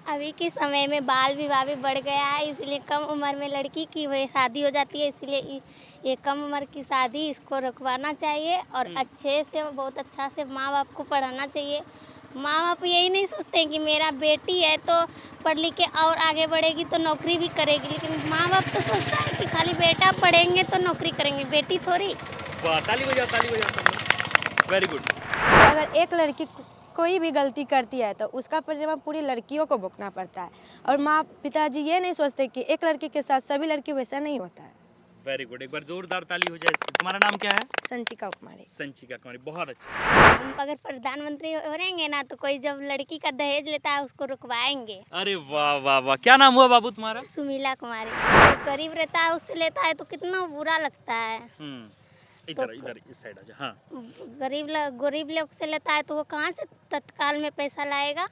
अभी के समय में बाल विवाह भी बढ़ गया है, इसलिए कम उम्र में लड़की की वह शादी हो जाती है, इसलिए ये कम उम्र की शादी इसको रुकवाना चाहिए और अच्छे से बहुत अच्छा से माँ बाप को पढ़ाना चाहिए। माँ बाप यही नहीं सोचते हैं कि मेरा बेटी है तो पढ़ लिख के और आगे बढ़ेगी तो नौकरी भी करेगी, लेकिन माँ बाप तो सोचता है कि खाली बेटा पढ़ेंगे तो नौकरी करेंगे, बेटी थोड़ी। वाह, ताली बजाओ सब लोग। Very good. अगर एक लड़की कोई भी गलती करती है तो उसका परिणाम पूरी लड़कियों को भुगतना पड़ता है और माँ पिताजी ये नहीं सोचते कि एक लड़की के साथ सभी लड़की वैसा नहीं होता है। वेरी गुड, एक बार जोरदार ताली हो जाए। तुम्हारा नाम क्या है? संचिका कुमारी। संचिका कुमारी, बहुत अच्छा। हम अगर प्रधानमंत्री हो रहेंगे ना तो कोई जब लड़की का दहेज लेता है उसको रुकवाएंगे। अरे वाह वाह वाह, क्या नाम हुआ बाबू तुम्हारा? सुमीला कुमारी। जो गरीब रहता है उससे लेता है तो कितना बुरा लगता है। इधर इधर इस साइड आ जा। हाँ, गरीब लोग से लेता है तो वो कहाँ से तत्काल में पैसा लाएगा?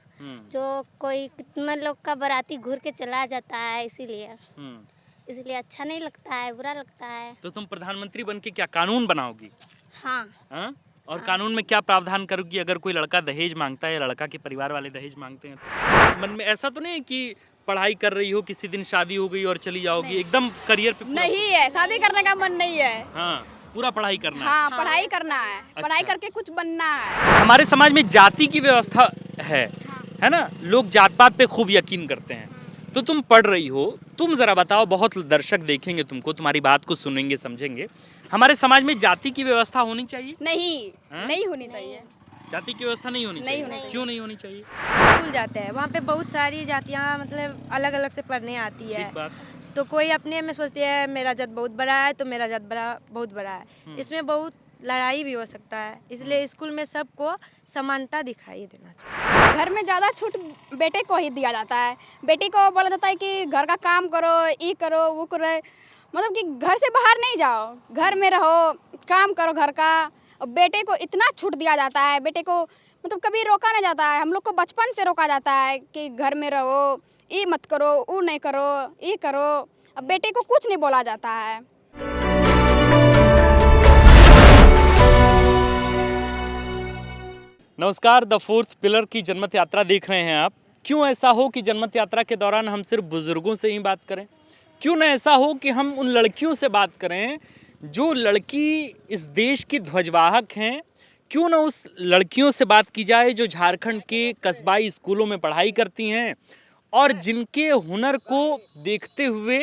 जो कोई कितना लोग का बाराती घूर के चला जाता है, इसलिए अच्छा नहीं लगता है, बुरा लगता है। तो तुम प्रधानमंत्री बन के क्या कानून बनाओगी? हाँ। और कानून में क्या प्रावधान करोगी अगर कोई लड़का दहेज मांगता है, लड़का के परिवार वाले दहेज मांगते हैं तो? मन में ऐसा तो नहीं है कि पढ़ाई कर रही हो, किसी दिन शादी हो गई और चली जाओगी, एकदम करियर पे? नहीं है, शादी करने का मन नहीं है। हाँ, पूरा पढ़ाई करना है। हाँ, पढ़ाई करना है। पढ़ाई करके कुछ बनना है। हमारे समाज में जाति की व्यवस्था है ना? लोग जात पात पे खूब यकीन करते हैं। तो तुम पढ़ रही हो, तुम जरा बताओ, बहुत दर्शक देखेंगे तुमको, तुम्हारी बात को सुनेंगे, समझेंगे। हमारे समाज में जाति की व्यवस्था होनी चाहिए? नहीं होनी चाहिए। जाति की व्यवस्था नहीं होनी चाहिए? क्यों नहीं होनी चाहिए? स्कूल जाते हैं, वहाँ पे बहुत सारी जातियाँ मतलब अलग अलग से पढ़ने आती है। ठीक बात। तो कोई अपने में सोचती है मेरा जात बहुत बड़ा है तो मेरा जात बहुत बड़ा है। इसमें बहुत लड़ाई भी हो सकता है, इसलिए स्कूल में सबको समानता दिखाई देना चाहिए। घर में ज़्यादा छूट बेटे को ही दिया जाता है। बेटी को बोला जाता है कि घर का काम करो, ये करो, वो करो, मतलब कि घर से बाहर नहीं जाओ, घर में रहो, काम करो घर का। और बेटे को इतना छूट दिया जाता है, बेटे को मतलब कभी रोका नहीं जाता है। हम लोग को बचपन से रोका जाता है कि घर में रहो, ये मत करो, वो नहीं करो, ये करो। अब बेटे को कुछ नहीं बोला जाता है। नमस्कार, द फोर्थ पिलर की जनमत यात्रा देख रहे हैं आप। क्यों ऐसा हो कि जनमत यात्रा के दौरान हम सिर्फ बुजुर्गों से ही बात करें? क्यों ना ऐसा हो कि हम उन लड़कियों से बात करें जो लड़की इस देश की ध्वजवाहक हैं? क्यों ना उस लड़कियों से बात की जाए जो झारखंड के कस्बाई स्कूलों में पढ़ाई करती हैं और जिनके हुनर को देखते हुए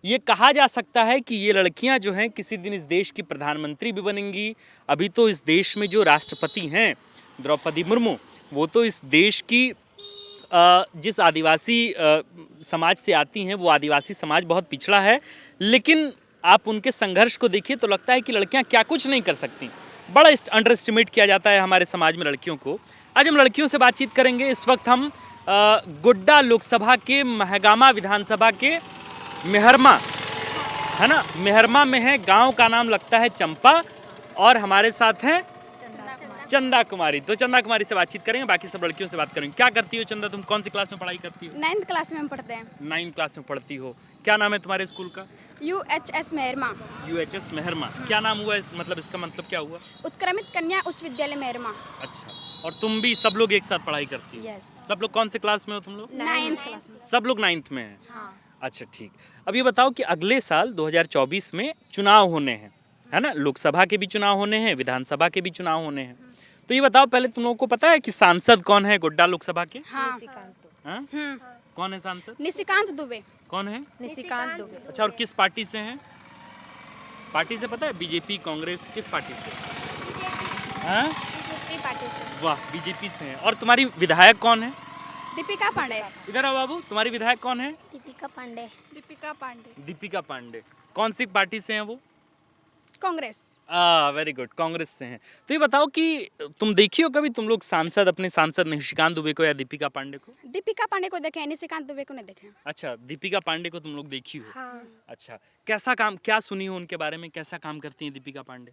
ये कहा जा सकता है कि ये लड़कियां जो हैं किसी दिन इस देश की प्रधानमंत्री भी बनेंगी। अभी तो इस देश में जो राष्ट्रपति हैं द्रौपदी मुर्मू, वो तो इस देश की जिस आदिवासी समाज से आती हैं, वो आदिवासी समाज बहुत पिछड़ा है, लेकिन आप उनके संघर्ष को देखिए तो लगता है कि लड़कियां क्या कुछ नहीं कर सकती। बड़ा अंडर एस्टिमेट किया जाता है हमारे समाज में लड़कियों को। आज हम लड़कियों से बातचीत करेंगे। इस वक्त हम गोड्डा लोकसभा के महगामा विधानसभा के मेहरमा, है ना, मेहरमा में है। गांव का नाम लगता है चंपा और हमारे साथ हैं चंदा कुमारी। तो चंदा कुमारी से बातचीत करेंगे, बाकी सब लड़कियों से बात करेंगे। क्या करती हो चंदा, तुम कौन सी क्लास में पढ़ाई करती हो? 9th क्लास में हम पढ़ते हैं। 9th क्लास में पढ़ती हो। क्या नाम है तुम्हारे स्कूल का? UHS मेहरमा। UHS मेहरमा, क्या नाम हुआ मतलब इसका मतलब क्या हुआ? उत्क्रमित कन्या उच्च विद्यालय मेहरमा। अच्छा, और तुम भी सब लोग एक साथ पढ़ाई करती हो? यस। सब लोग कौन से क्लास में हो तुम लोग? 9th क्लास में। सब लोग 9th में हैं। हाँ। अच्छा ठीक। अब ये बताओ कि अगले साल 2024 में चुनाव होने हैं, है ना? लोकसभा के भी चुनाव होने हैं, विधानसभा के भी चुनाव होने हैं। तो ये बताओ, पहले तुम लोगों को पता है कि सांसद कौन है गोड्डा लोकसभा के? हाँ। कौन है सांसद? निशिकांत दुबे। कौन है? निशिकांत दुबे। अच्छा, और किस पार्टी से हैं? पार्टी से पता है? बीजेपी, कांग्रेस, किस पार्टी से? हाँ? बीजेपी पार्टी से। वाह, बीजेपी से हैं। और तुम्हारी विधायक कौन है? दीपिका पांडे। इधर आओ बाबू, तुम्हारी विधायक कौन है? दीपिका पांडे। दीपिका पांडे। दीपिका पांडे। कौन सी पार्टी से हैं वो? कांग्रेस। वेरी गुड, कांग्रेस से हैं। तो ये बताओ कि तुम देखी हो कभी तुम लोग सांसद, अपने सांसद निशिकांत दुबे को या दीपिका पांडे को? दीपिका पांडे को देखे, निशिकांत दुबे को नहीं देखे। अच्छा, दीपिका पांडे को तुम लोग देखी हो? हाँ। अच्छा, कैसा काम, क्या सुनी हो उनके बारे में, कैसा काम करती हैं दीपिका पांडे?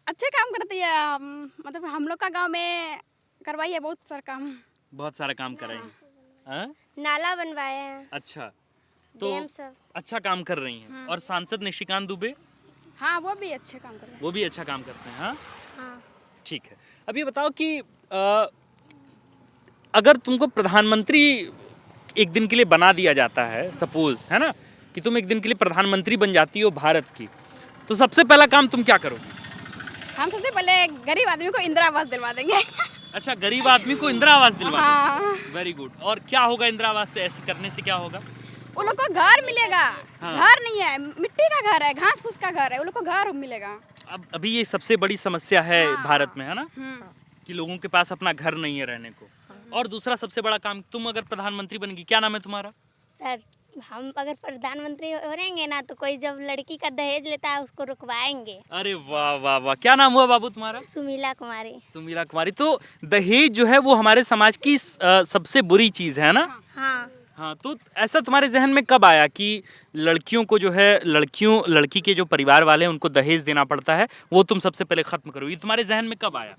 अच्छे काम करती है। मतलब हम लोग का गांव में करवाई है बहुत सारा काम। बहुत सारा काम कराई है। हाँ? नाला बनवाए हैं। अच्छा, तो डैम सब। अच्छा काम कर रही हैं। और सांसद निशिकांत दुबे? हाँ, वो भी अच्छे काम कर रहे हैं। वो भी अच्छा काम करते हैं। हाँ, हाँ। ठीक है। अब ये बताओ कि अगर तुमको प्रधानमंत्री एक दिन के लिए बना दिया जाता है, सपोज, है ना, कि तुम एक दिन के लिए प्रधानमंत्री बन जाती हो भारत की, तो सबसे पहला काम तुम क्या करोगी? हम सबसे पहले गरीब आदमी को इंदिरा आवास दिलवा देंगे। अच्छा, गरीब आदमी को इंदिरा आवास दिलवा हाँ। Very good. और क्या होगा इंदिरा आवास से, ऐसे करने से क्या होगा? उन लोग को घर मिलेगा। हाँ। घर नहीं है, मिट्टी का घर है, घास फूस का घर है, उन लोग को घर मिलेगा। अब अभी ये सबसे बड़ी समस्या है भारत में, है ना, हम्म। कि लोगों के पास अपना घर नहीं है रहने को। और दूसरा सबसे बड़ा काम, तुम अगर प्रधानमंत्री बनेगी, क्या नाम है तुम्हारा? सर हम अगर प्रधानमंत्री हो रहेंगे ना तो कोई जब लड़की का दहेज लेता है उसको रुकवाएंगे। अरे वाह वाह वाह, क्या नाम हुआ बाबू तुम्हारा? सुमीला कुमारी। सुमीला कुमारी। तो दहेज जो है वो हमारे समाज की सबसे बुरी चीज है ना। हाँ हाँ, तो ऐसा तुम्हारे जहन में कब आया कि लड़कियों को जो है, लड़की के जो परिवार वाले हैं उनको दहेज देना पड़ता है, वो तुम सबसे पहले खत्म करो, ये तुम्हारे जहन में कब आया?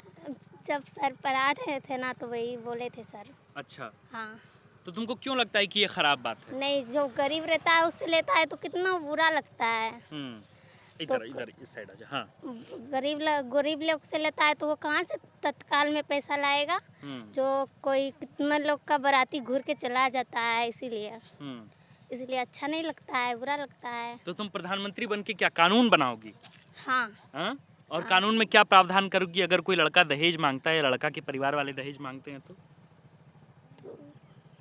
जब सर पढ़ा रहे थे ना तो वही बोले थे सर। अच्छा, हाँ तो तुमको क्यों लगता है कि ये खराब बात है? नहीं, जो गरीब रहता है उससे लेता है तो कितना बुरा लगता है। इधर इधर इस साइड आ जा। हाँ। गरीब लोग से लेता है तो वो कहाँ से तत्काल में पैसा लाएगा? जो कोई कितना लोग का बाराती घूर के चला जाता है, इसलिए अच्छा नहीं लगता है, बुरा लगता है। तो तुम प्रधानमंत्री बन के क्या कानून बनाओगी? हाँ हाँ? और कानून में क्या प्रावधान करोगी अगर कोई लड़का दहेज मांगता है या लड़का के परिवार वाले दहेज मांगते हैं तो?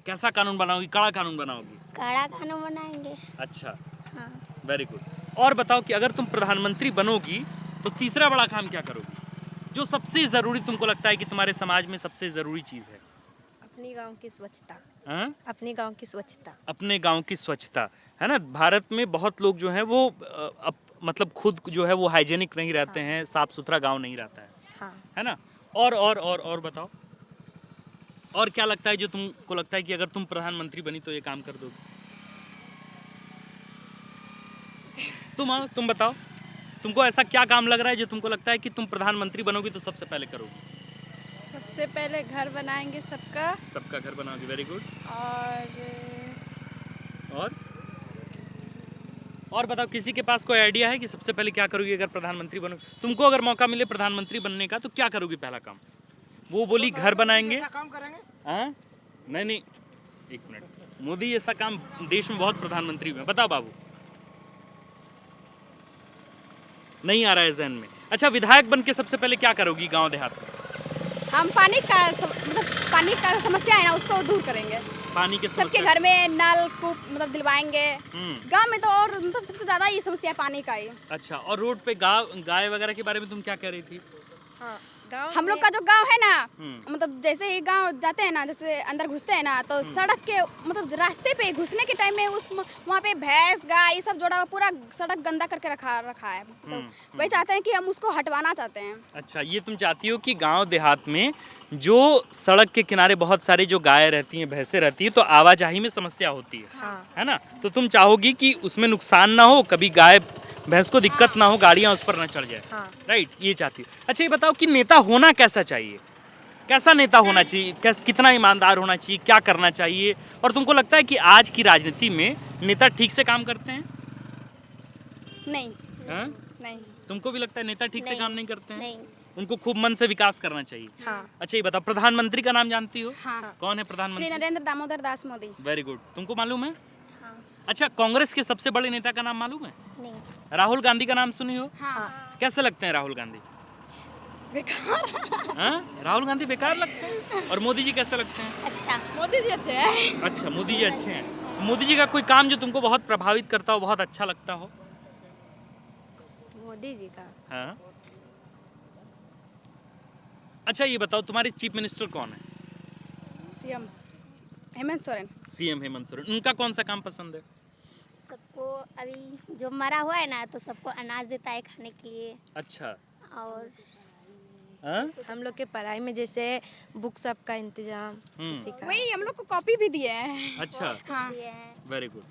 कैसा कानून बनाओगी? कड़ा कानून बनाओगी? कड़ा कानून बनाएंगे। अच्छा, हाँ वेरी गुड। और बताओ कि अगर तुम प्रधानमंत्री बनोगी तो तीसरा बड़ा काम क्या करोगी, जो सबसे ज़रूरी तुमको लगता है कि तुम्हारे समाज में सबसे ज़रूरी चीज़ है? अपनी गांव की स्वच्छता। हाँ? अपने गांव की स्वच्छता। अपने गांव की स्वच्छता, है ना। भारत में बहुत लोग जो हैं वो मतलब खुद जो है वो हाइजेनिक नहीं रहते हैं, साफ सुथरा गांव नहीं रहता है, हाँ। है ना। और बताओ, और क्या लगता है जो तुमको लगता है कि अगर तुम प्रधानमंत्री बनी तो ये काम कर दोगे? तुम बताओ, तुमको ऐसा क्या काम लग रहा है जो तुमको लगता है कि तुम प्रधानमंत्री बनोगी तो सबसे पहले करोगी? सबसे पहले घर बनाएंगे सबका घर बनाओगी, वेरी गुड। और बताओ, किसी के पास कोई आइडिया है कि सबसे पहले क्या करोगी अगर प्रधानमंत्री बनो? तुमको अगर मौका मिले प्रधानमंत्री बनने का तो क्या करोगी पहला काम? वो बोली घर बनाएंगे। काम करेंगे? हाँ, नहीं, एक मिनट, मोदी ऐसा काम देश में बहुत प्रधानमंत्री हुए, बताओ बाबू। नहीं आ रहा है जहन में। अच्छा, विधायक बन के सबसे पहले क्या करोगी गांव देहात में? हम पानी का समस्या है ना, उसको दूर करेंगे। पानी के सबके समस्या? घर में नल कूप मतलब दिलवाएंगे। गांव में तो और मतलब सबसे ज्यादा ये समस्या पानी का ही। अच्छा, और रोड पे गाय वगैरह के बारे में तुम क्या कह रही थी? हाँ, गाँव हम लोग का जो गांव है ना, मतलब जैसे ही गांव जाते हैं ना, जैसे अंदर घुसते हैं ना, तो सड़क के मतलब रास्ते पे घुसने के टाइम में वहाँ पे भैंस गाय ये सब जोड़ा हुआ, पूरा सड़क गंदा करके रखा है। तो वही चाहते हैं कि हम उसको हटवाना चाहते हैं। अच्छा, ये तुम चाहती हो कि गांव देहात में जो सड़क के किनारे बहुत सारी जो गाय रहती हैं, भैंसें रहती हैं, तो आवाजाही में समस्या होती है, हाँ। है ना। तो तुम चाहोगी कि उसमें नुकसान ना हो, कभी गाय भैंस को दिक्कत ना हो, गाड़ियां उस पर ना चढ़ जाए। हाँ। राइट, ये चाहती हो। अच्छा, ये बताओ कि नेता होना कैसा चाहिए? कैसा नेता होना चाहिए? कितना ईमानदार होना चाहिए? क्या करना चाहिए? और तुमको लगता है कि आज की राजनीति में नेता ठीक से काम करते हैं? नहीं हाँ? नहीं। तुमको भी लगता है नेता ठीक से नहीं, काम नहीं करते हैं? नहीं। उनको खूब मन से विकास करना चाहिए। हाँ। अच्छा, ये बताओ, प्रधानमंत्री का नाम जानती हो? हाँ। कौन है श्री प्रधानमंत्री? नरेंद्र दामोदर दास मोदी। Very good. तुमको मालूम है? हाँ अच्छा, कांग्रेस के सबसे बड़े नेता का नाम मालूम है? नहीं। राहुल गांधी का नाम सुनी हो? हाँ। कैसे लगते हैं राहुल गांधी? बेकार। हाँ, राहुल गांधी बेकार लगते हैं। और मोदी जी कैसे लगते हैं? अच्छा, मोदी जी अच्छे हैं। अच्छा, मोदी जी अच्छे हैं। मोदी जी का कोई काम जो तुमको बहुत प्रभावित करता हो, बहुत अच्छा लगता हो? मोदी जी का हाँ। अच्छा, ये बताओ, तुम्हारे चीफ मिनिस्टर कौन है? सीएम हेमंत सोरेन। सीएम हेमंत सोरेन। उनका कौन सा काम पसंद है? सबको अभी जो मरा हुआ है ना तो सबको अनाज देता है खाने के लिए। अच्छा। और हाँ? हम लोग के पढ़ाई में जैसे बुक सब का इंतजाम उसी का। वही हम लोग को कॉपी भी दिए हैं। अच्छा, हाँ। ये है। Very good.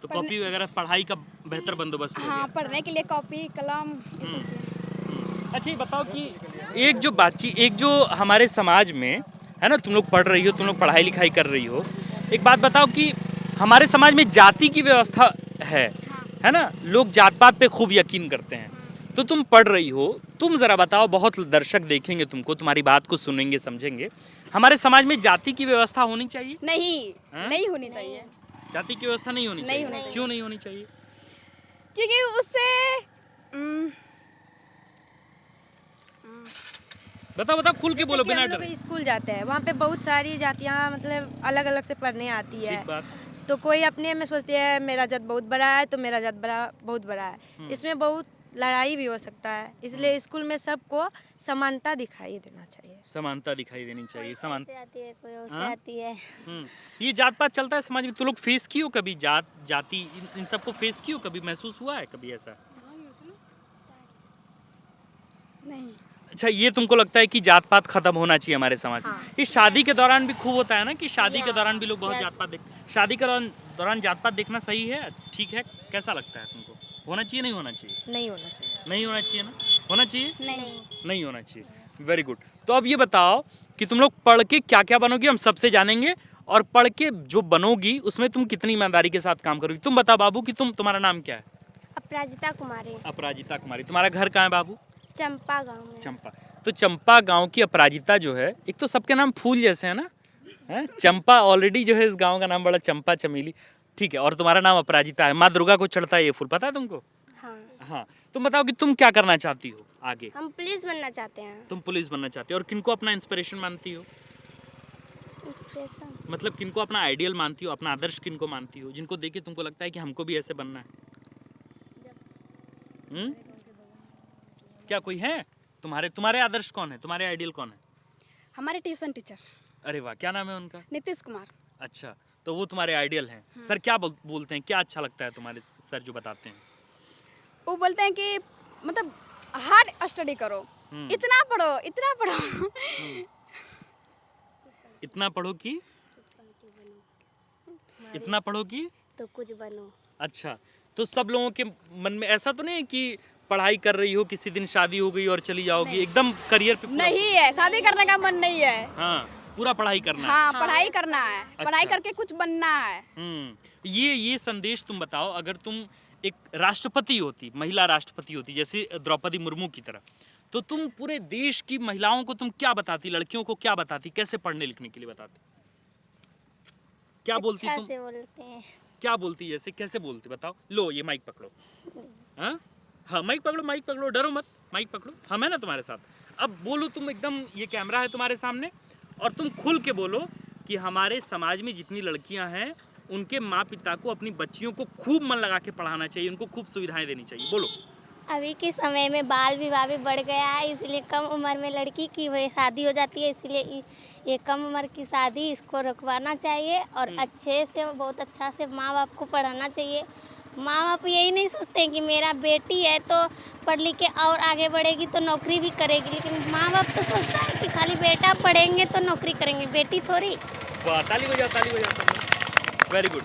तो कॉपी वगैरह पढ़ाई का बेहतर बंदोबस्त हो हाँ, गया। पढ़ने के लिए कॉपी कलम ये सब दिए। अच्छा, ये बताओ कि एक जो हमारे समाज में है ना, तुम लोग पढ़ रही हो, तुम लोग पढ़ाई लिखाई कर रही हो, एक बात बताओ कि हमारे समाज में जाति की व्यवस्था है ना, लोग जात पात पे खूब यकीन करते हैं। तो तुम पढ़ रही हो, तुम ज़रा बताओ, बहुत दर्शक देखेंगे तुमको, तुम्हारी बात को सुनेंगे, समझेंगे। हमारे समाज में जाति की व्यवस्था होनी चाहिए? नहीं, हाँ? नहीं होनी चाहिए, जाति की व्यवस्था नहीं होनी नहीं चाहिए? होनी चाहिए। क्यों नहीं होनी चाहिए? क्योंकि उससे उम, बताओ बताओ, खुल के बोलो कि बिना हम लोग डरे। स्कूल जाते हैं, वहाँ पे बहुत सारी जातियाँ मतलब अलग अलग से पढ़ने आती है। ठीक बात। तो कोई अपने में सोचती है मेरा जात बहुत बड़ा है तो मेरा जात बहुत बड़ा है। इसमें बहुत लड़ाई भी हो सकता है, इसलिए स्कूल में सबको समानता दिखाई देना चाहिए। समानता दिखाई देनी चाहिए। कोई ऐसे आती है, कोई वैसे हाँ? आती है। ये जात पात चलता है समाज में, तो लोग फेस की हो कभी? जात जाति इन सबको फेस की हो कभी? महसूस हुआ है कभी ऐसा? नहीं। अच्छा, ये तुमको लगता है कि जात पात खत्म होना चाहिए हमारे समाज से? ये शादी के दौरान भी खूब होता है ना, कि शादी के दौरान भी लोग बहुत जात पात देख, शादी के दौरान जात पात देखना सही है, ठीक है? कैसा लगता है तुमको? होना चाहिए नहीं होना चाहिए? नहीं होना चाहिए। नहीं होना चाहिए ना? होना चाहिए? नहीं। नहीं होना चाहिए। Very good. तो अब ये बताओ कि तुम लोग पढ़ के क्या क्या बनोगी, हम सबसे जानेंगे, और पढ़ के जो बनोगी उसमें तुम कितनी ईमानदारी के साथ काम करोगी। तुम बताओ बाबू कि तुम्हारा नाम क्या है? अपराजिता कुमारी, अपराजिता कुमारी। तुम्हारा घर कहाँ है बाबू? चंपा गांव में। चंपा। तो चंपा गांव की अपराजिता जो है, एक तो सबके नाम फूल जैसे है ना, है? चंपा ऑलरेडी जो है इस गांव का नाम बड़ा चंपा चमेली, ठीक है, और तुम्हारा नाम अपराजिता है। माँ दुर्गा को चढ़ता है ये फूल, पता है तुमको? हाँ, हाँ। तुम बताओ कि तुम क्या करना चाहती हो आगे? हम पुलिस बनना चाहते हैं। तुम पुलिस बनना चाहती हो, और किनको अपना इंस्पिरेशन मानती हो? इंस्पिरेशन मतलब किनको अपना आइडियल मानती हो, अपना आदर्श किनको मानती हो, जिनको देख के तुमको लगता है कि हमको भी ऐसे बनना है? क्या कोई है तुम्हारे आदर्श कौन है, तुम्हारे आइडियल कौन है? हमारे ट्यूशन टीचर अरे वाह, क्या नाम है उनका? नीतीश कुमार। अच्छा, तो वो तुम्हारे आइडियल हैं। सर क्या बोलते हैं, क्या अच्छा लगता है तुम्हारे सर जो बताते हैं? वो बोलते हैं कि मतलब हार्ड स्टडी करो, इतना पढ़ो, इतना पढ़ो। इतना पढ़ो कि इतना पढ़ो कि तो कुछ बनो। अच्छा, तो सब लोगों के मन में ऐसा तो नहीं है कि पढ़ाई कर रही हो, किसी दिन शादी हो गई और चली जाओगी, एकदम करियर पे नहीं है, शादी करने का मन नहीं है। हाँ, पूरा पढ़ाई करना है। हाँ, पढ़ाई करना है, पढ़ाई अच्छा। करके कुछ बनना है। ये संदेश तुम बताओ, अगर तुम एक राष्ट्रपति होती, महिला राष्ट्रपति होती जैसे द्रौपदी मुर्मू की तरह, तो तुम पूरे देश की महिलाओं को तुम क्या बताती, लड़कियों को क्या बताती, कैसे पढ़ने लिखने के लिए बताती? क्या बोलती अच्छा तुम? से बोलते हैं। क्या बोलती, जैसे कैसे बोलती बताओ? लो ये माइक पकड़ो। हाँ हाँ, माइक पकड़ो, डरो मत, माइक पकड़ो, हम है ना तुम्हारे साथ। अब बोलो तुम एकदम, ये कैमरा है तुम्हारे सामने, और तुम खुल के बोलो कि हमारे समाज में जितनी लड़कियां हैं उनके माँ पिता को अपनी बच्चियों को खूब मन लगा के पढ़ाना चाहिए, उनको खूब सुविधाएं देनी चाहिए। बोलो। अभी के समय में बाल विवाह भी बढ़ गया है, इसलिए कम उम्र में लड़की की वही शादी हो जाती है, इसलिए ये कम उम्र की शादी इसको रुकवाना चाहिए और अच्छे से, बहुत अच्छा से माँ बाप को पढ़ाना चाहिए। माँ बाप यही नहीं सोचते हैं कि मेरा बेटी है तो पढ़ लिख के और आगे बढ़ेगी तो नौकरी भी करेगी, लेकिन माँ बाप तो सोचता है कि खाली बेटा पढ़ेंगे तो नौकरी करेंगे, बेटी थोड़ी। वाह, ताली बजाओ। Very good.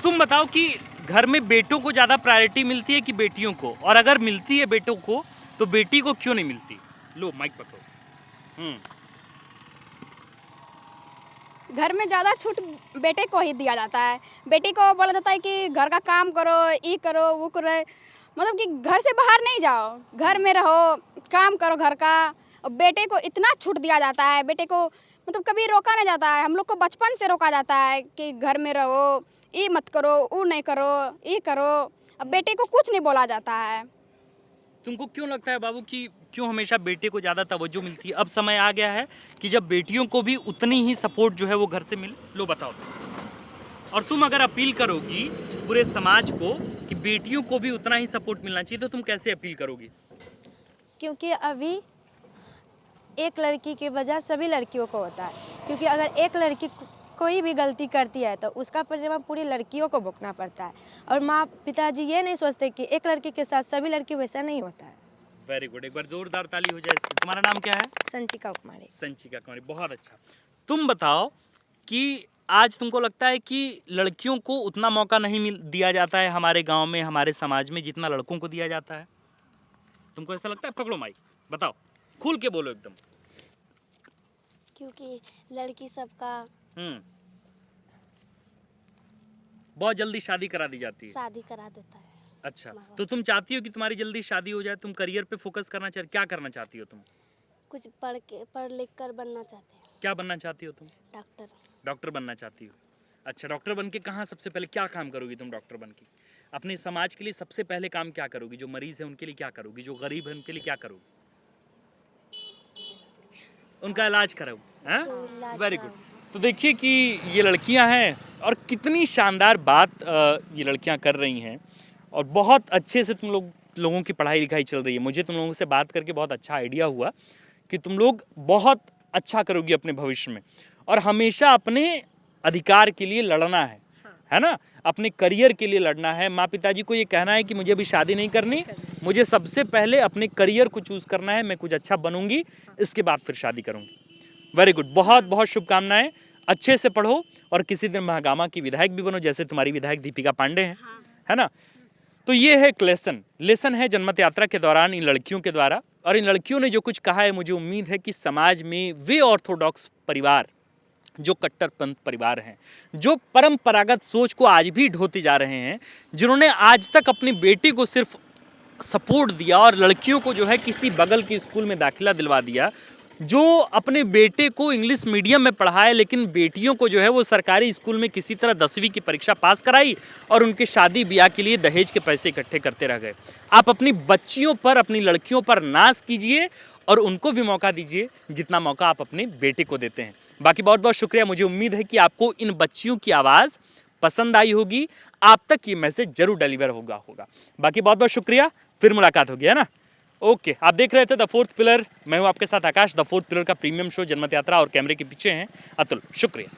तुम बताओ कि घर में बेटों को ज़्यादा प्रायोरिटी मिलती है कि बेटियों को, और अगर मिलती है बेटों को तो बेटी को क्यों नहीं मिलती? लो माइक पकड़ो। घर में ज़्यादा छूट बेटे को ही दिया जाता है। बेटी को बोला जाता है कि घर का काम करो, ये करो, वो करो, मतलब कि घर से बाहर नहीं जाओ, घर में रहो, काम करो घर का। और बेटे को इतना छूट दिया जाता है, बेटे को मतलब कभी रोका नहीं जाता है। हम लोग को बचपन से रोका जाता है कि घर में रहो, ये मत करो, वो नहीं करो, ये करो। अब बेटे को कुछ नहीं बोला जाता है। तुमको क्यों लगता है बाबू कि क्यों हमेशा बेटे को ज़्यादा तवज्जो मिलती है? अब समय आ गया है कि जब बेटियों को भी उतनी ही सपोर्ट जो है वो घर से मिले। लो बताओ तुम। और तुम अगर अपील करोगी पूरे समाज को कि बेटियों को भी उतना ही सपोर्ट मिलना चाहिए, तो तुम कैसे अपील करोगी? क्योंकि अभी एक लड़की की वजह सभी लड़कियों को होता है, क्योंकि अगर एक लड़की कोई भी गलती करती है तो उसका परिणाम पूरी लड़कियों को भुगतना पड़ता है। और माँ पिताजी ये नहीं सोचते कि एक लड़की के साथ सभी लड़की वैसा नहीं होता है। वेरी गुड, एक बार जोरदार ताली हो जाए इसकी। तुम्हारा नाम क्या है? संचिका कुमारी। संचिका कुमारी, बहुत अच्छा। तुम बताओ कि आज तुमको लगता है कि लड़कियों को उतना मौका नहीं दिया जाता है हमारे गांव में, हमारे समाज में, जितना लड़कों को दिया जाता है? तुमको ऐसा लगता है? पकड़ो माइक, बताओ, खुल के बोलो एकदम। क्योंकि लड़की सबका बहुत जल्दी शादी करा दी जाती है। शादी करा देता है। अच्छा, तो तुम चाहती हो कि तुम्हारी जल्दी शादी हो जाए, तुम करियर पे फोकस करना चाहती, क्या करना चाहती हो तुम? कुछ पढ़ लिख कर बनना चाहते हैं। क्या बनना चाहती हो तुम? डॉक्टर। डॉक्टर बनना चाहती हो। अच्छा, डॉक्टर बन के कहाँ सबसे पहले क्या काम करोगी तुम डॉक्टर बन के? अपने समाज के लिए सबसे पहले काम क्या करोगी? जो मरीज है उनके लिए क्या करोगी? जो गरीब है उनके लिए क्या करोगी? उनका इलाज करोगे, हाँ? Very good. तो देखिए कि ये लड़कियां हैं और कितनी शानदार बात ये लड़कियां कर रही हैं और बहुत अच्छे से लोगों की पढ़ाई लिखाई चल रही है। मुझे तुम लोगों से बात करके बहुत अच्छा आइडिया हुआ कि तुम लोग बहुत अच्छा करोगी अपने भविष्य में और हमेशा अपने अधिकार के लिए लड़ना है ना? अपने करियर के लिए लड़ना है। माँ पिताजी को ये कहना है कि मुझे अभी शादी नहीं करनी, मुझे सबसे पहले अपने करियर को चूज करना है, मैं कुछ अच्छा बनूंगी, इसके बाद फिर शादी करूंगी। वेरी गुड, बहुत बहुत शुभकामनाएं। अच्छे से पढ़ो और किसी दिन महागामा की विधायक भी बनो, जैसे तुम्हारी विधायक दीपिका पांडे हैं, है ना? तो ये है एक लेसन है जनमत यात्रा के दौरान इन लड़कियों के द्वारा। और इन लड़कियों ने जो कुछ कहा है, मुझे उम्मीद है कि समाज में वे ऑर्थोडॉक्स परिवार, जो कट्टरपंथ परिवार हैं, जो परंपरागत सोच को आज भी ढोते जा रहे हैं, जिन्होंने आज तक अपनी बेटी को सिर्फ सपोर्ट दिया और लड़कियों को जो है किसी बगल के स्कूल में दाखिला दिलवा दिया, जो अपने बेटे को इंग्लिश मीडियम में पढ़ाए लेकिन बेटियों को जो है वो सरकारी स्कूल में किसी तरह 10वीं की परीक्षा पास कराई और उनके शादी ब्याह के लिए दहेज के पैसे इकट्ठे करते रह गए। आप अपनी बच्चियों पर, अपनी लड़कियों पर नाज कीजिए और उनको भी मौका दीजिए जितना मौका आप अपने बेटे को देते हैं। बाकी बहुत बहुत शुक्रिया। मुझे उम्मीद है कि आपको इन बच्चियों की आवाज़ पसंद आई होगी, आप तक ये मैसेज जरूर डिलीवर होगा। बाकी बहुत बहुत शुक्रिया, फिर मुलाकात होगी, है ना? ओके, आप देख रहे थे द फोर्थ पिलर। मैं हूं आपके साथ आकाश। द फोर्थ पिलर का प्रीमियम शो जनमत यात्रा और कैमरे के पीछे हैं अतुल। शुक्रिया।